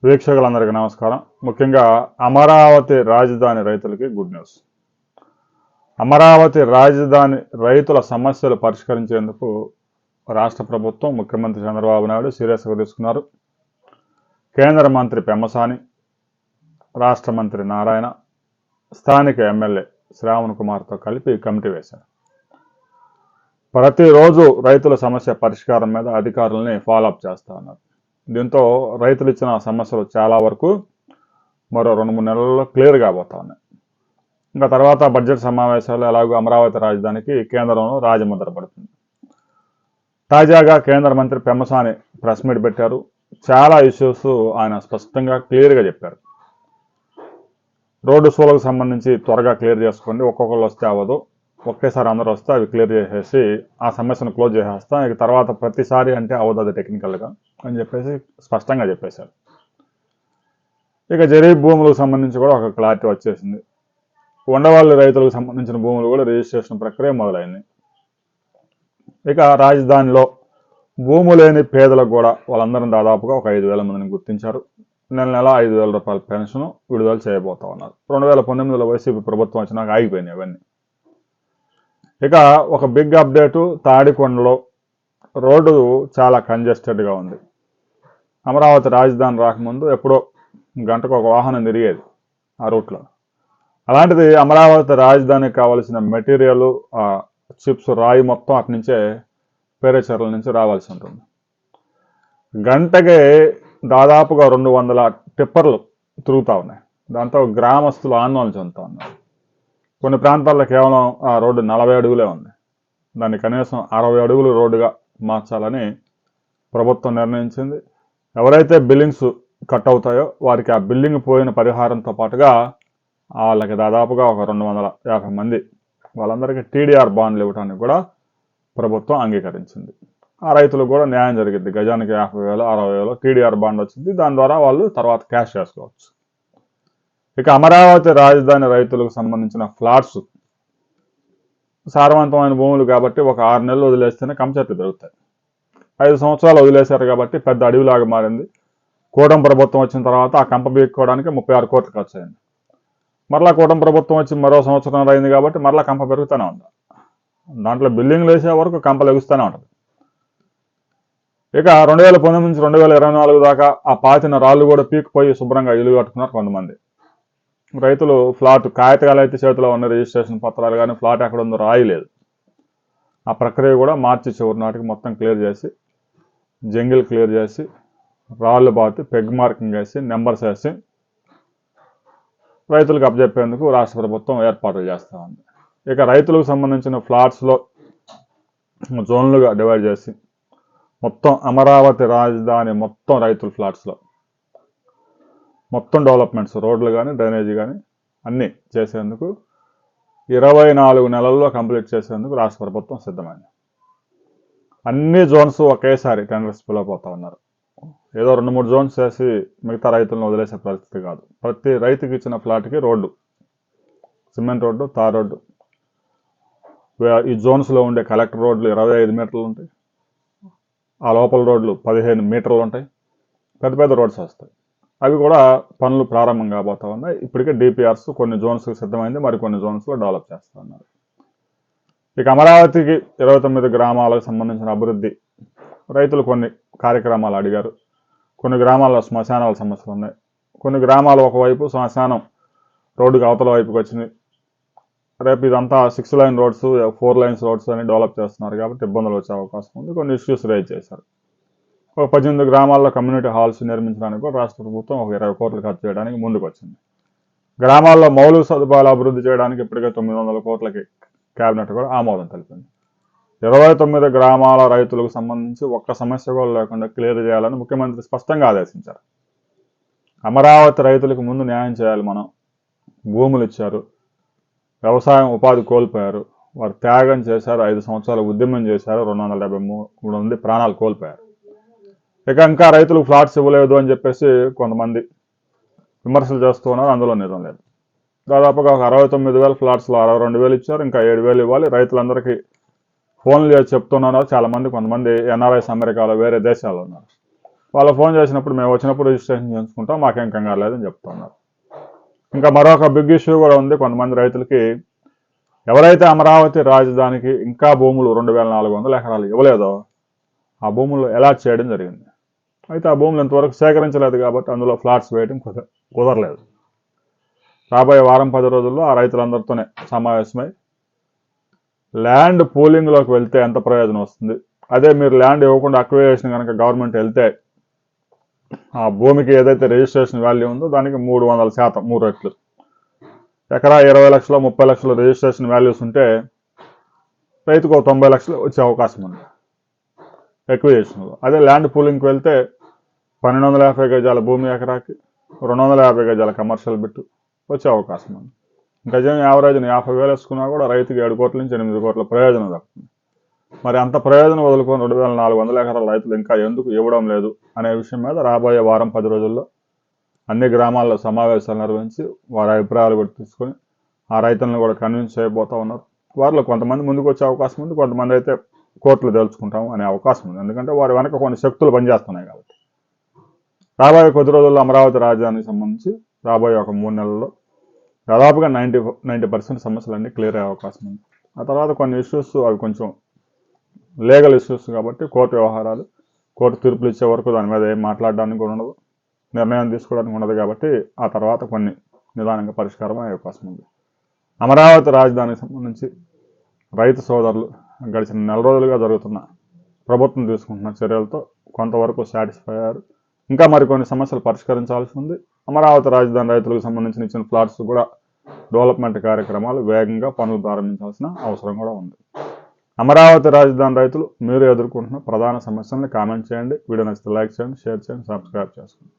వీక్షకులందరికీ నమస్కారం. ముఖ్యంగా అమరావతి రాజధాని రైతులకి గుడ్ న్యూస్. అమరావతి రాజధాని రైతుల సమస్యలు పరిష్కరించేందుకు రాష్ట్ర ప్రభుత్వం, ముఖ్యమంత్రి చంద్రబాబు నాయుడు సీరియస్గా తీసుకున్నారు. కేంద్ర మంత్రి పెమ్మసాని, రాష్ట్ర మంత్రి నారాయణ, స్థానిక ఎమ్మెల్యే శ్రావణ్ కుమార్తో కలిపి కమిటీ వేశారు. ప్రతిరోజు రైతుల సమస్య పరిష్కారం మీద అధికారులని ఫాలోఅప్ చేస్తూ ఉన్నారు. దీంతో రైతులు ఇచ్చిన సమస్యలు చాలా వరకు మరో 2-3 నెలల్లో క్లియర్ కాబోతా ఉన్నాయి. ఇంకా తర్వాత బడ్జెట్ సమావేశాలు ఎలాగో అమరావతి రాజధానికి కేంద్రంలో రాజముద్ర పడుతుంది. తాజాగా కేంద్ర మంత్రి పెమ్మసాని ప్రెస్ మీట్ పెట్టారు. చాలా ఇష్యూస్ ఆయన స్పష్టంగా క్లియర్గా చెప్పారు. రోడ్డు సోలకు సంబంధించి త్వరగా క్లియర్ చేసుకోండి, ఒక్కొక్కరు వస్తే అవ్వదు, ఒకేసారి అందరూ వస్తే అవి క్లియర్ చేసేసి ఆ సమస్యను క్లోజ్ చేసేస్తాం, ఇక తర్వాత ప్రతిసారి అంటే అవ్వదు అది టెక్నికల్గా అని చెప్పేసి స్పష్టంగా చెప్పేశారు. ఇక జరీబ్ భూములకు సంబంధించి కూడా ఒక క్లారిటీ వచ్చేసింది. ఉండవాళ్ళ రైతులకు సంబంధించిన భూములు కూడా రిజిస్ట్రేషన్ ప్రక్రియ మొదలైంది. ఇక రాజధానిలో భూము లేని పేదలకు కూడా వాళ్ళందరం దాదాపుగా ఒక 5,000 మందిని గుర్తించారు. నెల 5,000 రూపాయల పెన్షన్ విడుదల చేయబోతా ఉన్నారు. 2019లో వైసీపీ ప్రభుత్వం వచ్చినాక ఆగిపోయినాయి అవన్నీ. ఇక ఒక బిగ్ అప్డేటు, తాడికొండలో రోడ్డు చాలా కంజెస్టెడ్గా ఉంది. అమరావతి రాజధాని రాకముందు ఎప్పుడో గంటకు ఒక వాహనం తిరిగేది ఆ రూట్లో. అలాంటిది అమరావతి రాజధానికి కావాల్సిన మెటీరియల్, చిప్స్, రాయి మొత్తం అటు నుంచే పేరేచర్ల నుంచి రావాల్సి ఉంటుంది. గంటకి దాదాపుగా 200 టిప్పర్లు తిరుగుతూ ఉన్నాయి. దాంతో గ్రామస్తులు ఆందోళన చెందుతూ ఉన్నారు. కొన్ని ప్రాంతాల్లో కేవలం ఆ రోడ్డు 40 అడుగులే ఉంది. దాన్ని కనీసం 60 అడుగులు రోడ్డుగా మార్చాలని ప్రభుత్వం నిర్ణయించింది. ఎవరైతే బిల్డింగ్స్ కట్ అవుతాయో వారికి ఆ బిల్డింగ్ పోయిన పరిహారంతో పాటుగా వాళ్ళకి దాదాపుగా ఒక 250 మంది వాళ్ళందరికీ టీడీఆర్ బాండ్లు ఇవ్వడానికి కూడా ప్రభుత్వం అంగీకరించింది. ఆ రైతులకు కూడా న్యాయం జరిగింది. గజానికి 50,000, 60,000 టీడీఆర్ బాండ్ వచ్చింది. దాని ద్వారా వాళ్ళు తర్వాత క్యాష్ చేసుకోవచ్చు. ఇక అమరావతి రాజధాని రైతులకు సంబంధించిన ఫ్లాట్స్ సారవంతమైన భూములు కాబట్టి ఒక 6 నెలలు వదిలేస్తేనే కంచెట్లు దొరుకుతాయి. 5 సంవత్సరాలు వదిలేశారు కాబట్టి పెద్ద అడవిలాగా మారింది. కూటమి ప్రభుత్వం వచ్చిన తర్వాత ఆ కంప బీక్కోవడానికి 36 కోట్లు ఖర్చు అయింది. మరలా కూటమి ప్రభుత్వం వచ్చి మరో సంవత్సరం అయింది కాబట్టి మరలా కంప పెరుగుతూనే ఉంది. దాంట్లో బిల్డింగ్లు వేసే వరకు కంపలు ఎగుస్తూనే ఉంటుంది. ఇక 2019 నుంచి 2024 దాకా ఆ పాతిన రాళ్ళు కూడా పీకిపోయి శుభ్రంగా ఇల్లు కట్టుకున్నారు కొంతమంది రైతులు. ఫ్లాట్ కాగితాలు అయితే చేతిలో ఉన్న, రిజిస్ట్రేషన్ పత్రాలు కానీ ఫ్లాట్ ఎక్కడ ఉందో రాయలేదు. ఆ ప్రక్రియ కూడా మార్చి చివరి నాటికి మొత్తం క్లియర్ చేసి, జంగిల్ క్లియర్ చేసి, రాళ్ళు బాతి, పెగ్ మార్కింగ్ వేసి, నెంబర్స్ వేసి రైతులకు అప్పచెప్పేందుకు రాష్ట్ర ప్రభుత్వం ఏర్పాట్లు చేస్తూ ఉంది. ఇక రైతులకు సంబంధించిన ఫ్లాట్స్లో జోన్లుగా డివైడ్ చేసి మొత్తం అమరావతి రాజధాని మొత్తం రైతుల ఫ్లాట్స్లో మొత్తం డెవలప్మెంట్స్, రోడ్లు కానీ డ్రైనేజీ కానీ అన్నీ చేసేందుకు 24 నెలల్లో కంప్లీట్ చేసేందుకు రాష్ట్ర ప్రభుత్వం సిద్ధమైంది. అన్ని జోన్స్ ఒకేసారి టెండర్స్ పిలవపోతా ఉన్నారు. ఏదో 2-3 జోన్స్ చేసి మిగతా రైతులను వదిలేసే పరిస్థితి కాదు. ప్రతి రైతుకి ఇచ్చిన ఫ్లాట్కి road, cement road, tar road. ఈ జోన్స్లో ఉండే కలెక్టర్ రోడ్లు 25 మీటర్లు ఉంటాయి. ఆ లోపల రోడ్లు 15 మీటర్లు ఉంటాయి. పెద్ద పెద్ద రోడ్స్ వస్తాయి. అవి కూడా పనులు ప్రారంభం కాబోతా ఉన్నాయి. ఇప్పటికే డిపిఆర్స్ కొన్ని జోన్స్కి సిద్ధమైంది, మరికొన్ని జోన్స్లో డెవలప్ చేస్తూ ఉన్నారు. ఇక అమరావతికి 29 గ్రామాలకు సంబంధించిన అభివృద్ధి రైతులు కొన్ని కార్యక్రమాలు అడిగారు. కొన్ని గ్రామాల్లో శ్మశానాల సమస్యలు ఉన్నాయి. కొన్ని గ్రామాలు ఒకవైపు శ్మశానం రోడ్డుకి అవతల వైపుకి వచ్చినాయి. రేపు ఇదంతా 6 లైన్ రోడ్స్, 4 లైన్స్ రోడ్స్ అని డెవలప్ చేస్తున్నారు కాబట్టి ఇబ్బందులు వచ్చే అవకాశం ఉంది. కొన్ని ఇష్యూస్ రైజ్ చేశారు. ఒక 18 గ్రామాల్లో కమ్యూనిటీ హాల్స్ నిర్మించడానికి కూడా రాష్ట్ర ప్రభుత్వం ఒక 20 కోట్లు ఖర్చు చేయడానికి ముందుకు వచ్చింది. గ్రామాల్లో మౌలిక సదుపాయాలు అభివృద్ధి చేయడానికి ఇప్పటికే 900 కోట్లకి కేబినెట్ కూడా ఆమోదం తెలిపింది. 29 గ్రామాల రైతులకు సంబంధించి ఒక్క సమస్య కూడా లేకుండా క్లియర్ చేయాలని ముఖ్యమంత్రి స్పష్టంగా ఆదేశించారు. అమరావతి రైతులకు ముందు న్యాయం చేయాలి. మనం భూములు ఇచ్చారు, వ్యవసాయం ఉపాధి కోల్పోయారు, వారు త్యాగం చేశారు, 5 సంవత్సరాలు ఉద్యమం చేశారు, 273 మంది ప్రాణాలు కోల్పోయారు. ఇక ఇంకా రైతులకు ఫ్లాట్స్ ఇవ్వలేదు అని చెప్పేసి కొంతమంది విమర్శలు చేస్తూ ఉన్నారు. అందులో నిజం లేదు. దాదాపుగా ఒక 69,000 ఫ్లాట్స్లో 62,000 ఇచ్చారు, ఇంకా 7,000 ఇవ్వాలి. రైతులందరికీ ఫోన్లు చేసి చెప్తున్నారు చాలామంది. కొంతమంది ఎన్ఆర్ఐస్ అమెరికాలో, వేరే దేశాల్లో ఉన్నారు. వాళ్ళు ఫోన్ చేసినప్పుడు మేము వచ్చినప్పుడు రిజిస్ట్రేషన్ చేసుకుంటాం, మాకేం కంగారు లేదని చెప్తున్నారు. ఇంకా మరొక బిగ్ ఇష్యూ కూడా ఉంది. కొంతమంది రైతులకి ఎవరైతే అమరావతి రాజధానికి ఇంకా భూములు 2400 ఎకరాలు ఇవ్వలేదో ఆ భూములు అలాట్ చేయడం జరిగింది. అయితే ఆ భూములు ఇంతవరకు సేకరించలేదు కాబట్టి అందులో ఫ్లాట్స్ వేయడం కుదరలేదు. రాబోయే వారం 10 రోజుల్లో ఆ రైతులందరితోనే సమావేశమై ల్యాండ్ పూలింగ్లోకి వెళ్తే ఎంత ప్రయోజనం వస్తుంది, అదే మీరు ల్యాండ్ ఇవ్వకుండా అక్విజిషన్ కనుక గవర్నమెంట్ వెళ్తే ఆ భూమికి ఏదైతే రిజిస్ట్రేషన్ వాల్యూ ఉందో దానికి 300% 3 రెట్లు. ఎకరా 20 లక్షలు 30 లక్షలు రిజిస్ట్రేషన్ వాల్యూస్ ఉంటే రైతుకు 90 లక్షలు వచ్చే అవకాశం ఉంది ఎక్విజిషన్లో. అదే ల్యాండ్ పూలింగ్కి వెళ్తే 1250 గజాల భూమి ఎకరాకి 250 గజాల కమర్షియల్ బిట్టు వచ్చే అవకాశం ఉంది. గజం యావరేజ్ని 50,000 వేసుకున్నా కూడా రైతుకి 7 కోట్ల నుంచి 8 కోట్ల ప్రయోజనం దక్కుతుంది. మరి అంత ప్రయోజనం వదులుకొని 2400 ఎకరాల రైతులు ఇంకా ఎందుకు ఇవ్వడం లేదు అనే విషయం మీద రాబోయే వారం 10 రోజుల్లో అన్ని గ్రామాల్లో సమావేశాలు నిర్వహించి వారి అభిప్రాయాలు కూడా తీసుకొని ఆ రైతులను కూడా కన్విన్స్ చేయబోతా ఉన్నారు. వారిలో కొంతమంది ముందుకు వచ్చే అవకాశం ఉంది, కొంతమంది అయితే కోర్టులు తెలుసుకుంటాము అనే అవకాశం ఉంది. ఎందుకంటే వారి వెనక కొన్ని శక్తులు పనిచేస్తున్నాయి కాబట్టి. రాబోయే కొద్ది రోజుల్లో అమరావతి రాజధానికి సంబంధించి రాబోయే ఒక 3 నెలల్లో దాదాపుగా 90% సమస్యలన్నీ క్లియర్ అయ్యే అవకాశం ఉంది. ఆ తర్వాత కొన్ని ఇష్యూస్ అవి కొంచెం లీగల్ ఇష్యూస్ కాబట్టి కోర్టు వ్యవహారాలు, కోర్టు తీర్పులు ఇచ్చే వరకు దాని మీద ఏం మాట్లాడడానికి కూడా ఉండదు, నిర్ణయం తీసుకోవడానికి ఉండదు. కాబట్టి ఆ తర్వాత కొన్ని నిదానంగా పరిష్కారం అయ్యే అవకాశం ఉంది. అమరావతి రాజధానికి సంబంధించి రైతు సోదరులు గడిచిన నెల రోజులుగా జరుగుతున్న ప్రభుత్వం తీసుకుంటున్న చర్యలతో కొంతవరకు సాటిస్ఫై అయ్యారు. ఇంకా మరికొన్ని సమస్యలు పరిష్కరించాల్సి ఉంది. అమరావతి రాజధాని రైతులకు సంబంధించిన ఇచ్చిన ప్లాట్స్ కూడా డెవలప్మెంట్ కార్యక్రమాలు వేగంగా పనులు ప్రారంభించాల్సిన అవసరం కూడా ఉంది. అమరావతి రాజధాని రైతులు మీరు ఎదుర్కొంటున్న ప్రధాన సమస్యలను కామెంట్ చేయండి. వీడియో నచ్చితే లైక్ చేయండి, షేర్ చేయండి, సబ్స్క్రైబ్ చేసుకోండి.